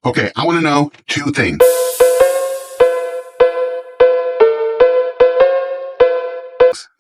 Okay, I want to know two things.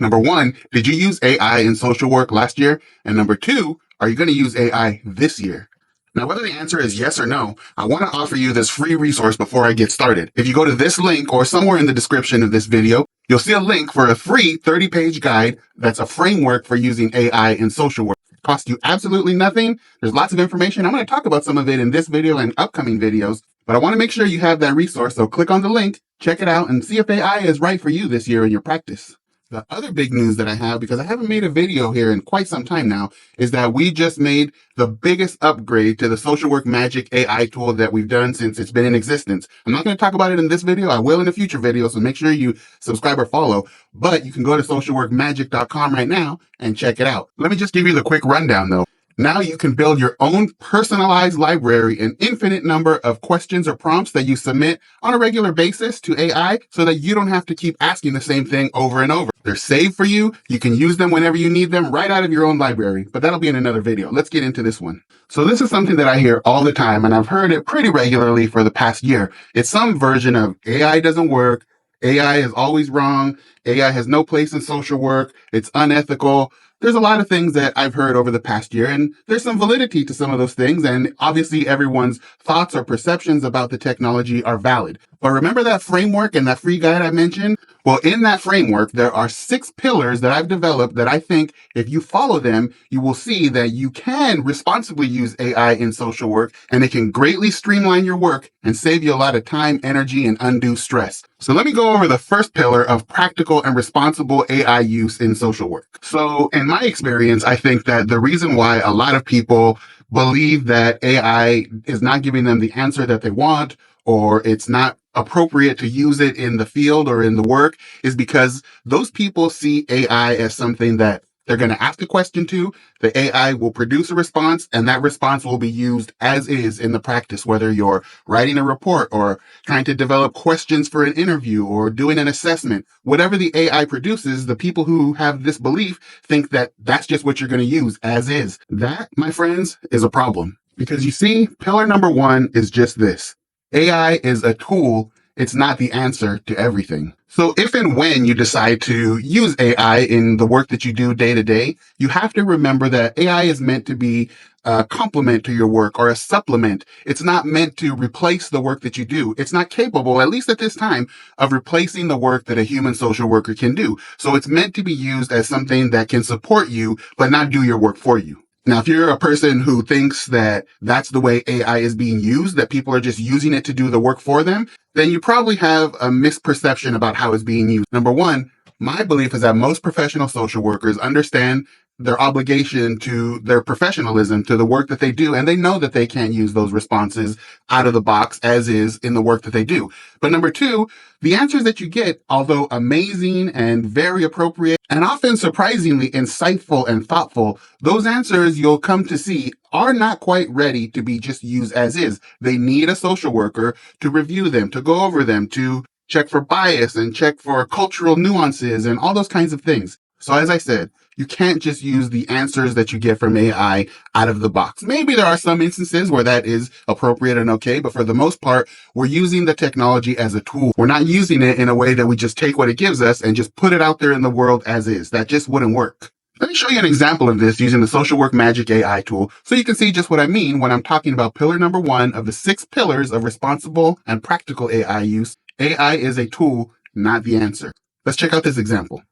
Number one, did you use AI in social work last year? And number two, are you going to use AI this year? Now, whether the answer is yes or no, I want to offer you this free resource before I get started. If you go to this link or somewhere in the description of this video, you'll see a link for a free 30-page guide that's a framework for using AI in social work. It costs you absolutely nothing. There's lots of information. I'm going to talk about some of it in this video and upcoming videos, but I want to make sure you have that resource. So click on the link, check it out, and see if AI is right for you this year in your practice. The other big news that I have, because I haven't made a video here in quite some time now, is that we just made the biggest upgrade to the Social Work Magic AI tool that we've done since it's been in existence. I'm not going to talk about it in this video. I will in a future video, so make sure you subscribe or follow. But you can go to socialworkmagic.com right now and check it out. Let me just give you the quick rundown, though. Now you can build your own personalized library, an infinite number of questions or prompts that you submit on a regular basis to AI so that you don't have to keep asking the same thing over and over. They're saved for you. You can use them whenever you need them right out of your own library, but that'll be in another video. Let's get into this one. So this is something that I hear all the time, and I've heard it pretty regularly for the past year. It's some version of AI doesn't work. AI is always wrong. AI has no place in social work. It's unethical. There's a lot of things that I've heard over the past year, and there's some validity to some of those things. And obviously everyone's thoughts or perceptions about the technology are valid. But remember that framework and that free guide I mentioned? Well, in that framework, there are 6 pillars that I've developed that I think if you follow them, you will see that you can responsibly use AI in social work, and it can greatly streamline your work and save you a lot of time, energy, and undue stress. So let me go over the first pillar of practical and responsible AI use in social work. So in my experience, I think that the reason why a lot of people believe that AI is not giving them the answer that they want, or it's not appropriate to use it in the field or in the work, is because those people see AI as something that they're going to ask a question to, the AI will produce a response, and that response will be used as is in the practice, whether you're writing a report or trying to develop questions for an interview or doing an assessment. Whatever the AI produces, the people who have this belief think that that's just what you're going to use as is. That, my friends, is a problem. Because you see, pillar number 1 is just this. AI is a tool. It's not the answer to everything. So if and when you decide to use AI in the work that you do day to day, you have to remember that AI is meant to be a complement to your work or a supplement. It's not meant to replace the work that you do. It's not capable, at least at this time, of replacing the work that a human social worker can do. So it's meant to be used as something that can support you, but not do your work for you. Now, if you're a person who thinks that that's the way AI is being used, that people are just using it to do the work for them, then you probably have a misperception about how it's being used. Number one, my belief is that most professional social workers understand their obligation to their professionalism, to the work that they do, and they know that they can't use those responses out of the box as is in the work that they do. But number two, the answers that you get, although amazing and very appropriate and often surprisingly insightful and thoughtful, those answers you'll come to see are not quite ready to be just used as is. They need a social worker to review them, to go over them, to check for bias and check for cultural nuances and all those kinds of things. So as I said, you can't just use the answers that you get from AI out of the box. Maybe there are some instances where that is appropriate and okay, but for the most part, we're using the technology as a tool. We're not using it in a way that we just take what it gives us and just put it out there in the world as is. That just wouldn't work. Let me show you an example of this using the Social Work Magic AI tool so you can see just what I mean when I'm talking about pillar number 1 of the 6 pillars of responsible and practical AI use. AI is a tool, not the answer. Let's check out this example.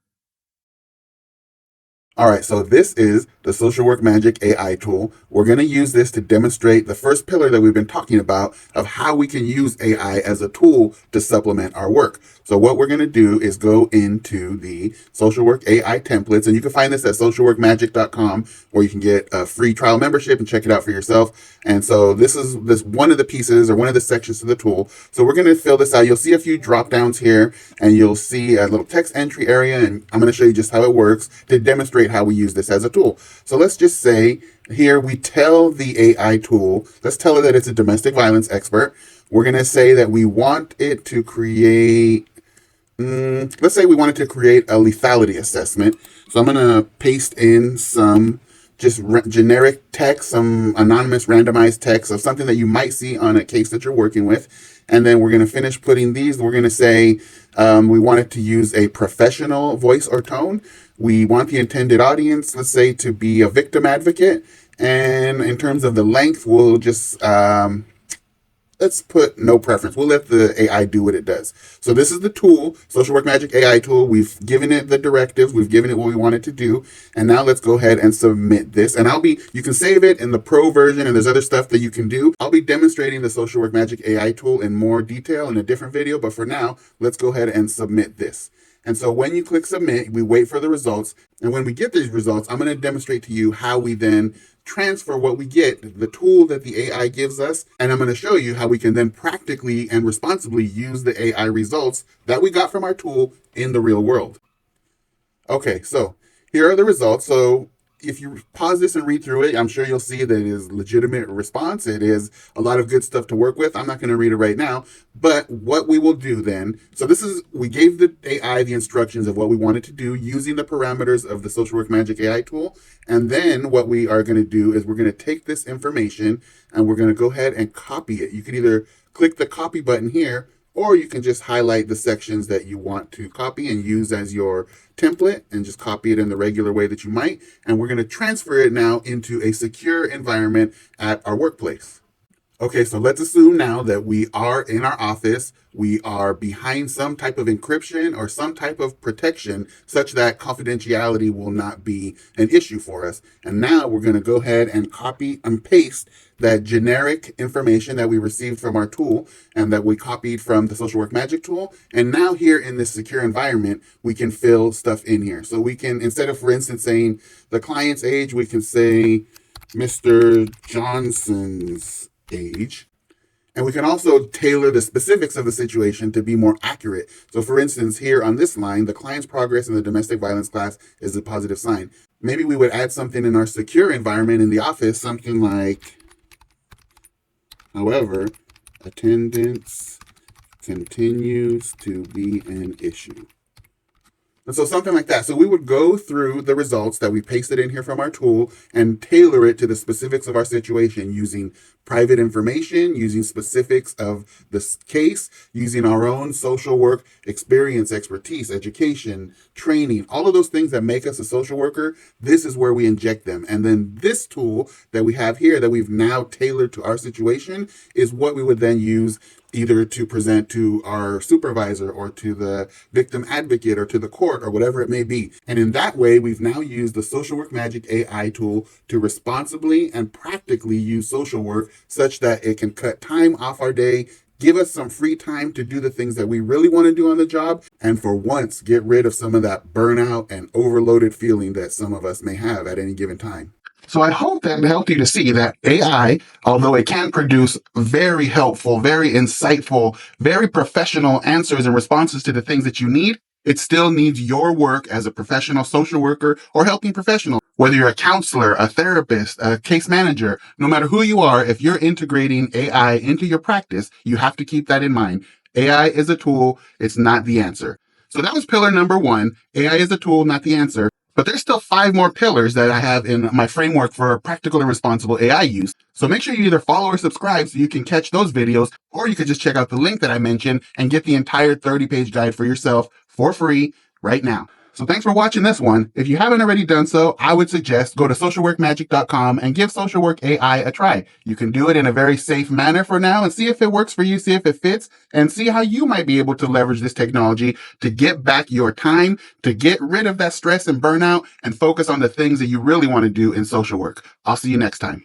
All right, so this is the Social Work Magic AI tool. We're going to use this to demonstrate the first pillar that we've been talking about of how we can use AI as a tool to supplement our work. So what we're going to do is go into the Social Work AI templates, and you can find this at socialworkmagic.com, where you can get a free trial membership and check it out for yourself. And so this is one of the pieces or one of the sections to the tool. So we're going to fill this out. You'll see a few drop downs here, and you'll see a little text entry area, and I'm going to show you just how it works to demonstrate how we use this as a tool. So let's just say here we tell the AI tool, let's tell it that it's a domestic violence expert. We're going to say that we want it to create, let's say we wanted to create a lethality assessment. So I'm going to paste in some just generic text, some anonymous randomized text of something that you might see on a case that you're working with. And then we're going to finish putting these. We're going to say we want it to use a professional voice or tone. We want the intended audience, let's say, to be a victim advocate. And in terms of the length, we'll just let's put no preference. We'll let the AI do what it does. So this is the tool, Social Work Magic AI tool. We've given it the directives. We've given it what we want it to do. And now let's go ahead and submit this. And you can save it in the pro version, and there's other stuff that you can do. I'll be demonstrating the Social Work Magic AI tool in more detail in a different video. But for now, let's go ahead and submit this. And so when you click submit, we wait for the results. And when we get these results, I'm going to demonstrate to you how we then transfer what we get, the tool that the AI gives us, and I'm going to show you how we can then practically and responsibly use the AI results that we got from our tool in the real world. Okay, so here are the results. So if you pause this and read through it, I'm sure you'll see that it is legitimate response. It is a lot of good stuff to work with. I'm not going to read it right now, but what we will do then, so we gave the AI the instructions of what we wanted to do using the parameters of the Social Work Magic AI tool. And then what we are going to do is we're going to take this information and we're going to go ahead and copy it. You can either click the copy button here, or you can just highlight the sections that you want to copy and use as your template and just copy it in the regular way that you might. And we're going to transfer it now into a secure environment at our workplace. Okay, so let's assume now that we are in our office, we are behind some type of encryption or some type of protection such that confidentiality will not be an issue for us. And now we're going to go ahead and copy and paste that generic information that we received from our tool and that we copied from the Social Work Magic tool. And now here in this secure environment, we can fill stuff in here. So we can, instead of, for instance, saying the client's age, we can say Mr. Johnson's age. And we can also tailor the specifics of the situation to be more accurate. So for instance, here on this line, the client's progress in the domestic violence class is a positive sign. Maybe we would add something in our secure environment in the office, something like, however, attendance continues to be an issue. And so something like that. So we would go through the results that we pasted in here from our tool and tailor it to the specifics of our situation using private information, using specifics of the case, using our own social work experience, expertise, education, training, all of those things that make us a social worker. This is where we inject them. And then this tool that we have here that we've now tailored to our situation is what we would then use either to present to our supervisor or to the victim advocate or to the court or whatever it may be. And in that way, we've now used the Social Work Magic AI tool to responsibly and practically use social work such that it can cut time off our day, give us some free time to do the things that we really want to do on the job, and for once, get rid of some of that burnout and overloaded feeling that some of us may have at any given time. So I hope that helped you to see that AI, although it can produce very helpful, very insightful, very professional answers and responses to the things that you need, it still needs your work as a professional social worker or helping professional. Whether you're a counselor, a therapist, a case manager, no matter who you are, if you're integrating AI into your practice, you have to keep that in mind. AI is a tool. It's not the answer. So that was pillar number 1. AI is a tool, not the answer. But there's still 5 more pillars that I have in my framework for practical and responsible AI use. So make sure you either follow or subscribe so you can catch those videos, or you could just check out the link that I mentioned and get the entire 30-page guide for yourself for free right now. So thanks for watching this one. If you haven't already done so, I would suggest go to socialworkmagic.com and give Social Work AI a try. You can do it in a very safe manner for now and see if it works for you, see if it fits, and see how you might be able to leverage this technology to get back your time, to get rid of that stress and burnout, and focus on the things that you really want to do in social work. I'll see you next time.